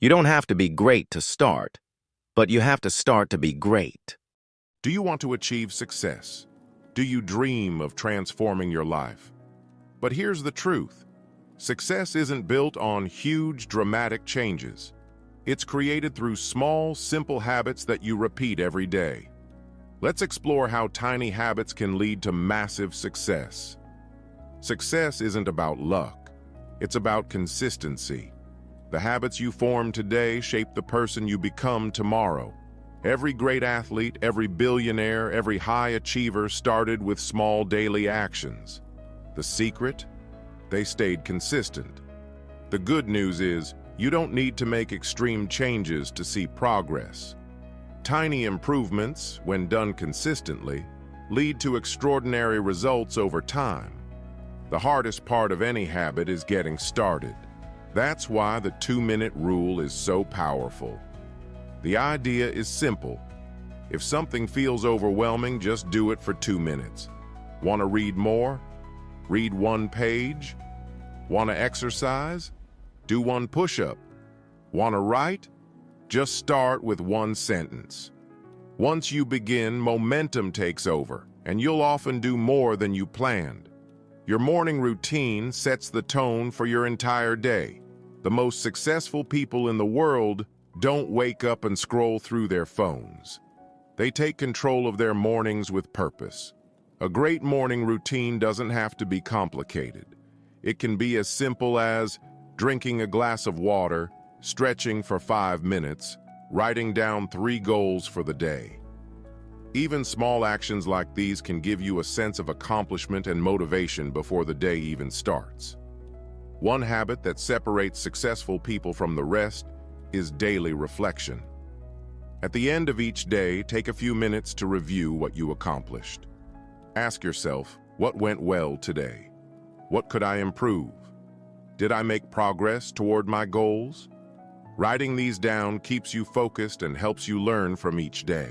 You don't have to be great to start, but you have to start to be great. Do you want to achieve success? Do you dream of transforming your life? But here's the truth. Success isn't built on huge, dramatic changes. It's created through small, simple habits that you repeat every day. Let's explore how tiny habits can lead to massive success. Success isn't about luck. It's about consistency. The habits you form today shape the person you become tomorrow. Every great athlete, every billionaire, every high achiever started with small daily actions. The secret? They stayed consistent. The good news is, you don't need to make extreme changes to see progress. Tiny improvements, when done consistently, lead to extraordinary results over time. The hardest part of any habit is getting started. That's why the 2-minute rule is so powerful. The idea is simple. If something feels overwhelming, just do it for 2 minutes. Want to read more? Read 1 page? Want to exercise? Do 1 push-up. Want to write? Just start with 1 sentence. Once you begin, momentum takes over, and you'll often do more than you planned. Your morning routine sets the tone for your entire day. The most successful people in the world don't wake up and scroll through their phones. They take control of their mornings with purpose. A great morning routine doesn't have to be complicated. It can be as simple as drinking a glass of water, stretching for 5 minutes, writing down 3 goals for the day. Even small actions like these can give you a sense of accomplishment and motivation before the day even starts. One habit that separates successful people from the rest is daily reflection. At the end of each day, take a few minutes to review what you accomplished. Ask yourself, what went well today? What could I improve? Did I make progress toward my goals? Writing these down keeps you focused and helps you learn from each day.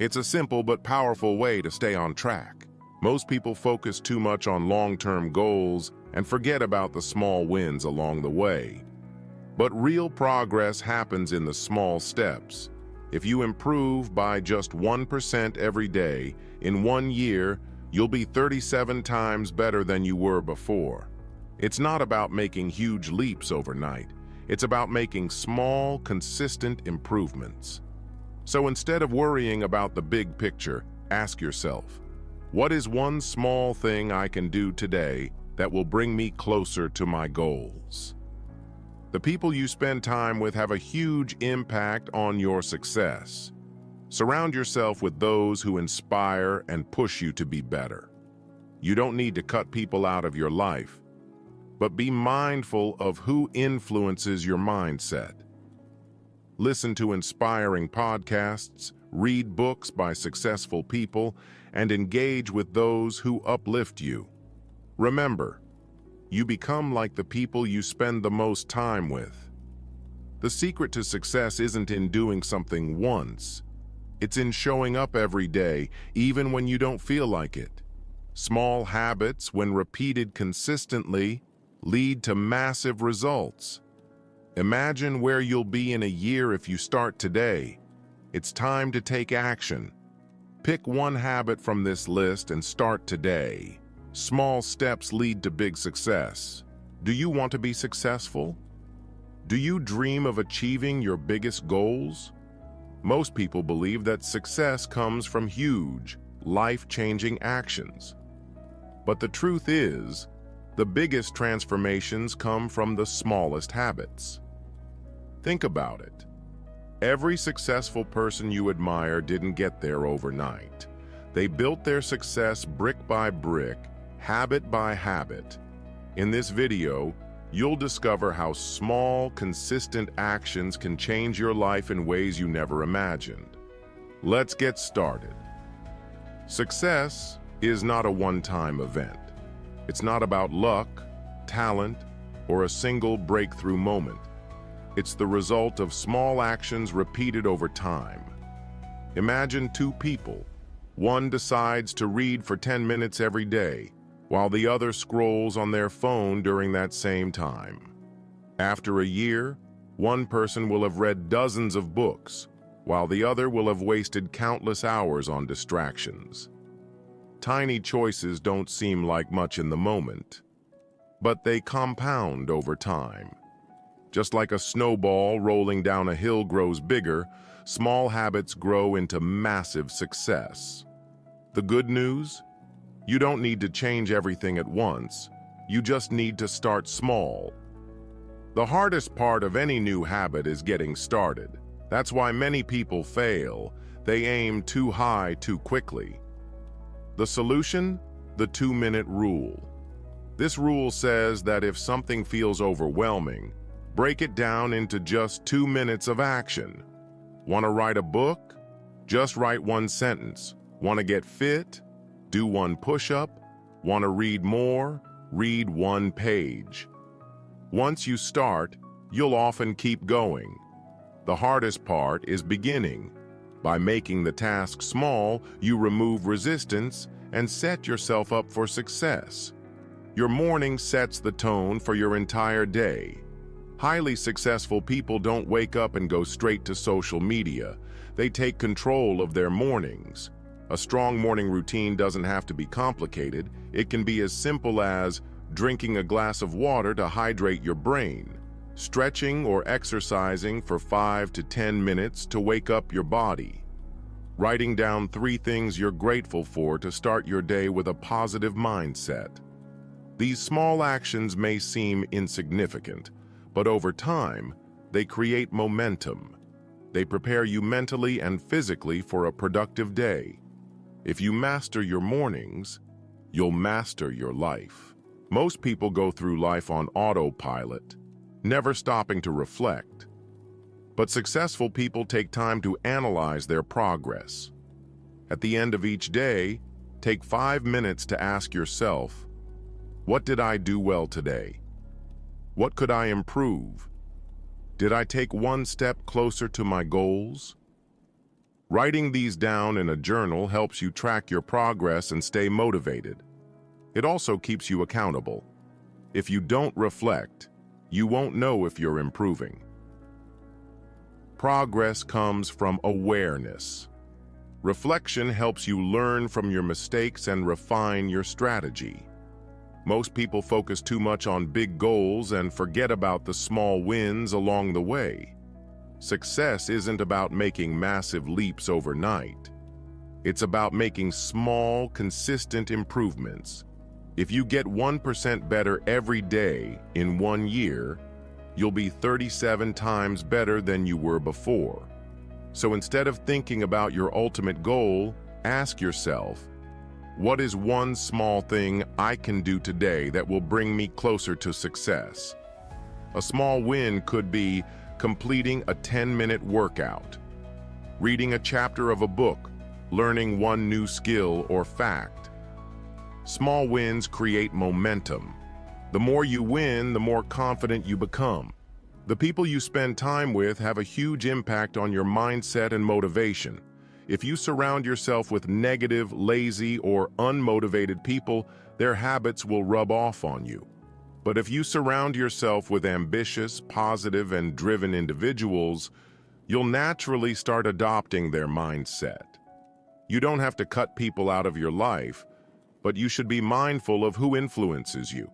It's a simple but powerful way to stay on track. Most people focus too much on long-term goals and forget about the small wins along the way. But real progress happens in the small steps. If you improve by just 1% every day, in 1 year, you'll be 37 times better than you were before. It's not about making huge leaps overnight. It's about making small, consistent improvements. So instead of worrying about the big picture, ask yourself, what is one small thing I can do today that will bring me closer to my goals? The people you spend time with have a huge impact on your success. Surround yourself with those who inspire and push you to be better. You don't need to cut people out of your life, but be mindful of who influences your mindset. Listen to inspiring podcasts, read books by successful people, and engage with those who uplift you. Remember, you become like the people you spend the most time with. The secret to success isn't in doing something once. It's in showing up every day, even when you don't feel like it. Small habits, when repeated consistently, lead to massive results. Imagine where you'll be in a year if you start today. It's time to take action. Pick one habit from this list and start today. Small steps lead to big success. Do you want to be successful? Do you dream of achieving your biggest goals? Most people believe that success comes from huge, life-changing actions. But the truth is, the biggest transformations come from the smallest habits. Think about it. Every successful person you admire didn't get there overnight. They built their success brick by brick, habit by habit. In this video, you'll discover how small, consistent actions can change your life in ways you never imagined. Let's get started. Success is not a one-time event. It's not about luck, talent, or a single breakthrough moment. It's the result of small actions repeated over time. Imagine 2 people. One decides to read for 10 minutes every day, while the other scrolls on their phone during that same time. After a year, One person will have read dozens of books, while the other will have wasted countless hours on distractions. Tiny choices don't seem like much in the moment, but they compound over time. Just like a snowball rolling down a hill grows bigger, small habits grow into massive success. The good news? You don't need to change everything at once. You just need to start small. The hardest part of any new habit is getting started. That's why many people fail. They aim too high too quickly. The solution? The 2-minute rule. This rule says that if something feels overwhelming, break it down into just 2 minutes of action. Want to write a book? Just write 1 sentence. Want to get fit? Do 1 push-up. Want to read more? Read 1 page. Once you start, you'll often keep going. The hardest part is beginning. By making the task small, you remove resistance and set yourself up for success. Your morning sets the tone for your entire day. Highly successful people don't wake up and go straight to social media. They take control of their mornings. A strong morning routine doesn't have to be complicated. It can be as simple as drinking a glass of water to hydrate your brain, stretching or exercising for 5 to 10 minutes to wake up your body, writing down 3 things you're grateful for to start your day with a positive mindset. These small actions may seem insignificant, but over time, they create momentum. They prepare you mentally and physically for a productive day. If you master your mornings, you'll master your life. Most people go through life on autopilot, never stopping to reflect. But successful people take time to analyze their progress. At the end of each day, take 5 minutes to ask yourself, what did I do well today? What could I improve? Did I take 1 step closer to my goals? Writing these down in a journal helps you track your progress and stay motivated. It also keeps you accountable. If you don't reflect, you won't know if you're improving. Progress comes from awareness. Reflection helps you learn from your mistakes and refine your strategy. Most people focus too much on big goals and forget about the small wins along the way. Success isn't about making massive leaps overnight. It's about making small, consistent improvements. If you get 1% better every day in 1 year, you'll be 37 times better than you were before. So instead of thinking about your ultimate goal, ask yourself, what is 1 small thing I can do today that will bring me closer to success? A small win could be completing a 10-minute workout, reading a chapter of a book, learning 1 new skill or fact. Small wins create momentum. The more you win, the more confident you become. The people you spend time with have a huge impact on your mindset and motivation. If you surround yourself with negative, lazy, or unmotivated people, their habits will rub off on you. But if you surround yourself with ambitious, positive, and driven individuals, you'll naturally start adopting their mindset. You don't have to cut people out of your life, but you should be mindful of who influences you.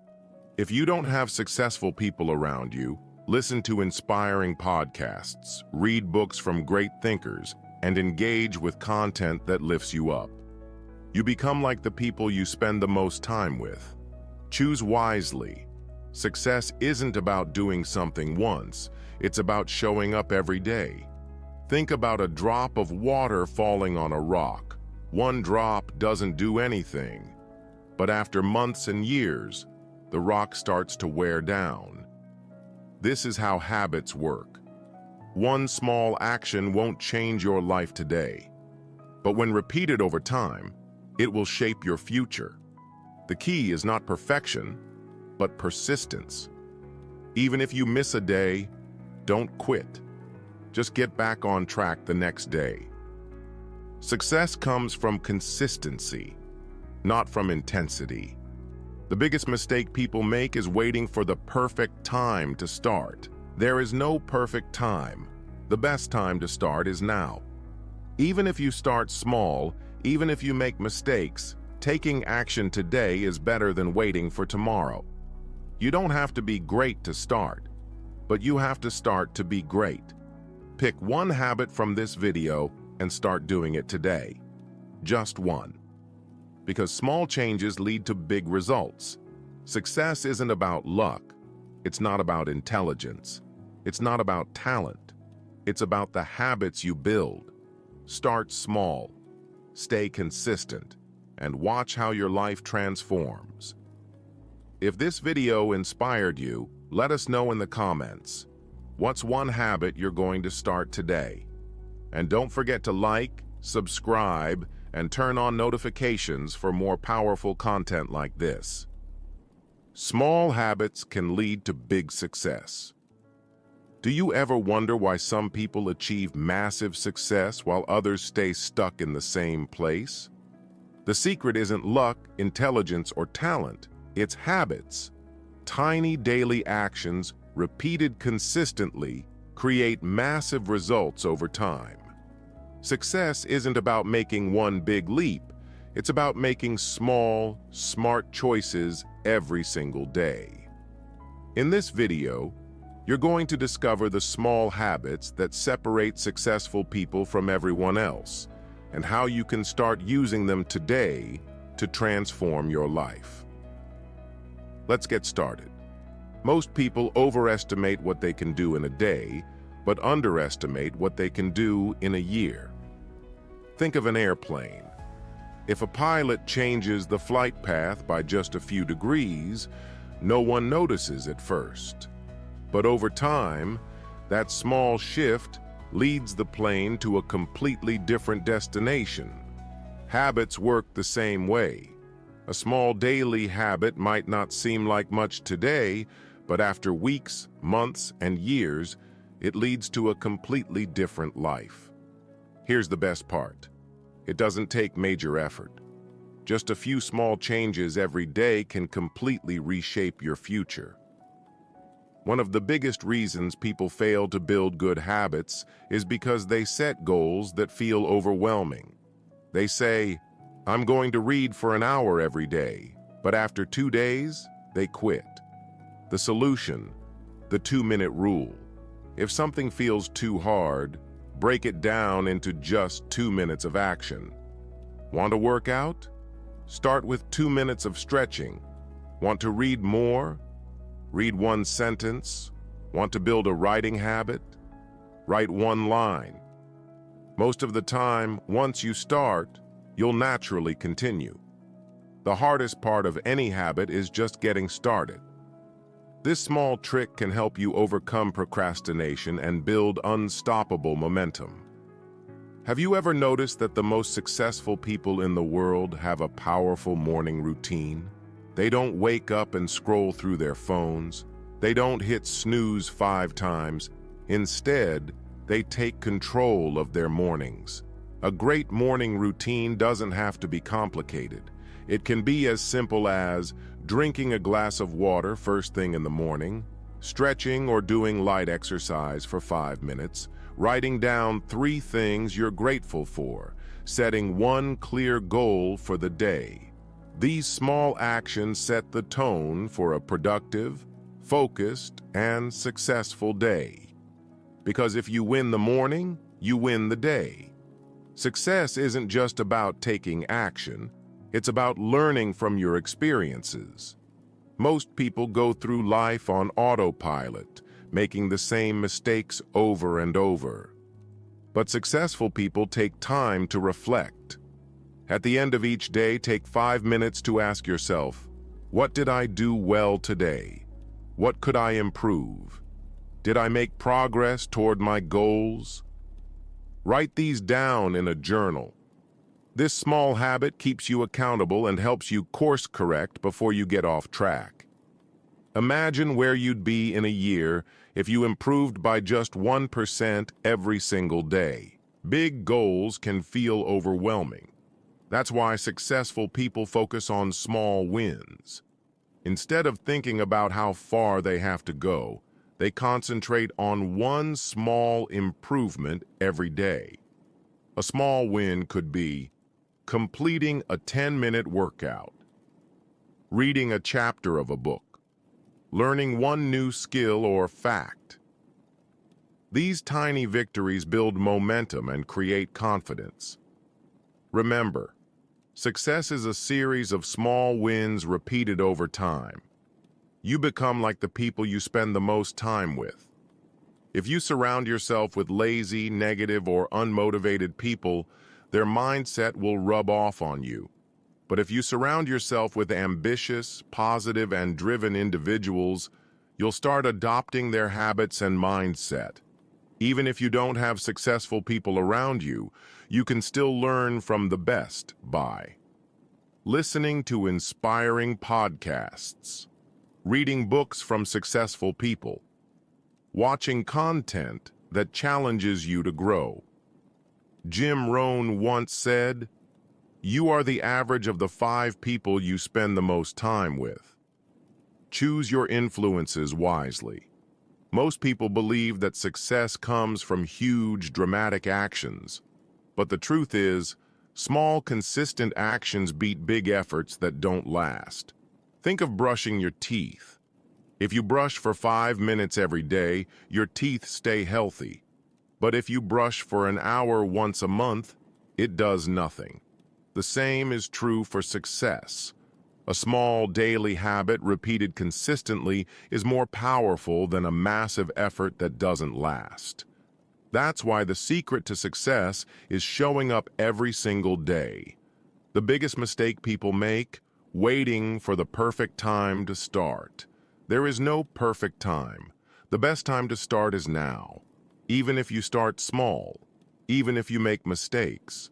If you don't have successful people around you, listen to inspiring podcasts, read books from great thinkers, and engage with content that lifts you up. You become like the people you spend the most time with. Choose wisely. Success isn't about doing something once, it's about showing up every day. Think about a drop of water falling on a rock. 1 drop doesn't do anything, but after months and years, the rock starts to wear down. This is how habits work. 1 small action won't change your life today, but when repeated over time, it will shape your future. The key is not perfection, but persistence. Even if you miss a day, don't quit. Just get back on track the next day. Success comes from consistency, not from intensity. The biggest mistake people make is waiting for the perfect time to start. There is no perfect time. The best time to start is now. Even if you start small, even if you make mistakes, taking action today is better than waiting for tomorrow. You don't have to be great to start, but you have to start to be great. Pick one habit from this video and start doing it today. Just one. Because small changes lead to big results. Success isn't about luck. It's not about intelligence. It's not about talent. It's about the habits you build. Start small, stay consistent, and watch how your life transforms. If this video inspired you, let us know in the comments. What's one habit you're going to start today? And don't forget to like, subscribe, and turn on notifications for more powerful content like this. Small habits can lead to big success. Do you ever wonder why some people achieve massive success while others stay stuck in the same place? The secret isn't luck, intelligence, or talent. It's habits. Tiny daily actions, repeated consistently, create massive results over time. Success isn't about making one big leap. It's about making small, smart choices every single day. In this video, you're going to discover the small habits that separate successful people from everyone else, and how you can start using them today to transform your life. Let's get started. Most people overestimate what they can do in a day, but underestimate what they can do in a year. Think of an airplane. If a pilot changes the flight path by just a few degrees, no one notices at first. But over time, that small shift leads the plane to a completely different destination. Habits work the same way. A small daily habit might not seem like much today, but after weeks, months, and years, it leads to a completely different life. Here's the best part. It doesn't take major effort. Just a few small changes every day can completely reshape your future. One of the biggest reasons people fail to build good habits is because they set goals that feel overwhelming. They say, "I'm going to read for an hour every day," but after 2 days, they quit. The solution, the 2-minute rule. If something feels too hard, break it down into just 2 minutes of action. Want to work out? Start with 2 minutes of stretching. Want to read more? Read one sentence. Want to build a writing habit? Write one line. Most of the time, once you start, you'll naturally continue. The hardest part of any habit is just getting started. This small trick can help you overcome procrastination and build unstoppable momentum. Have you ever noticed that the most successful people in the world have a powerful morning routine? They don't wake up and scroll through their phones. They don't hit snooze 5 times. Instead, they take control of their mornings. A great morning routine doesn't have to be complicated. It can be as simple as drinking a glass of water first thing in the morning, stretching or doing light exercise for 5 minutes, writing down 3 things you're grateful for, setting one clear goal for the day. These small actions set the tone for a productive, focused, and successful day. Because if you win the morning, you win the day. Success isn't just about taking action. It's about learning from your experiences. Most people go through life on autopilot, making the same mistakes over and over. But successful people take time to reflect. At the end of each day, take 5 minutes to ask yourself, what did I do well today? What could I improve? Did I make progress toward my goals? Write these down in a journal. This small habit keeps you accountable and helps you course correct before you get off track. Imagine where you'd be in a year if you improved by just 1% every single day. Big goals can feel overwhelming. That's why successful people focus on small wins. Instead of thinking about how far they have to go, They concentrate on one small improvement every day. A small win could be completing a 10-minute workout, reading a chapter of a book, learning one new skill or fact. These tiny victories build momentum and create confidence. Remember, success is a series of small wins repeated over time. You become like the people you spend the most time with. If you surround yourself with lazy, negative, or unmotivated people, their mindset will rub off on you. But if you surround yourself with ambitious, positive, and driven individuals, you'll start adopting their habits and mindset. Even if you don't have successful people around you, you can still learn from the best by listening to inspiring podcasts, reading books from successful people, watching content that challenges you to grow. Jim Rohn once said, "You are the average of the 5 people you spend the most time with." Choose your influences wisely. Most people believe that success comes from huge, dramatic actions. But the truth is, small, consistent actions beat big efforts that don't last. Think of brushing your teeth. If you brush for 5 minutes every day, your teeth stay healthy. But if you brush for an hour once a month, it does nothing. The same is true for success. A small daily habit repeated consistently is more powerful than a massive effort that doesn't last. That's why the secret to success is showing up every single day. The biggest mistake people make, waiting for the perfect time to start. There is no perfect time. The best time to start is now. Even if you start small, even if you make mistakes.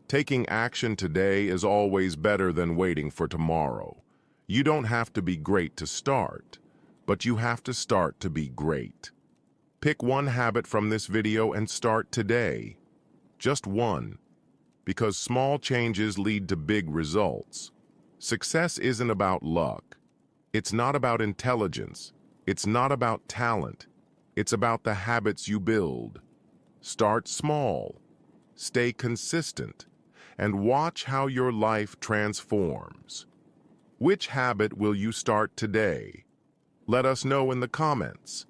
Taking action today is always better than waiting for tomorrow. You don't have to be great to start, but you have to start to be great. Pick one habit from this video and start today. Just one, because small changes lead to big results. Success isn't about luck. It's not about intelligence. It's not about talent. It's about the habits you build. Start small, stay consistent, and watch how your life transforms. Which habit will you start today? Let us know in the comments.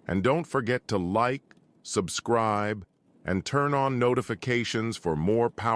And don't forget to like, subscribe, and turn on notifications for more powerful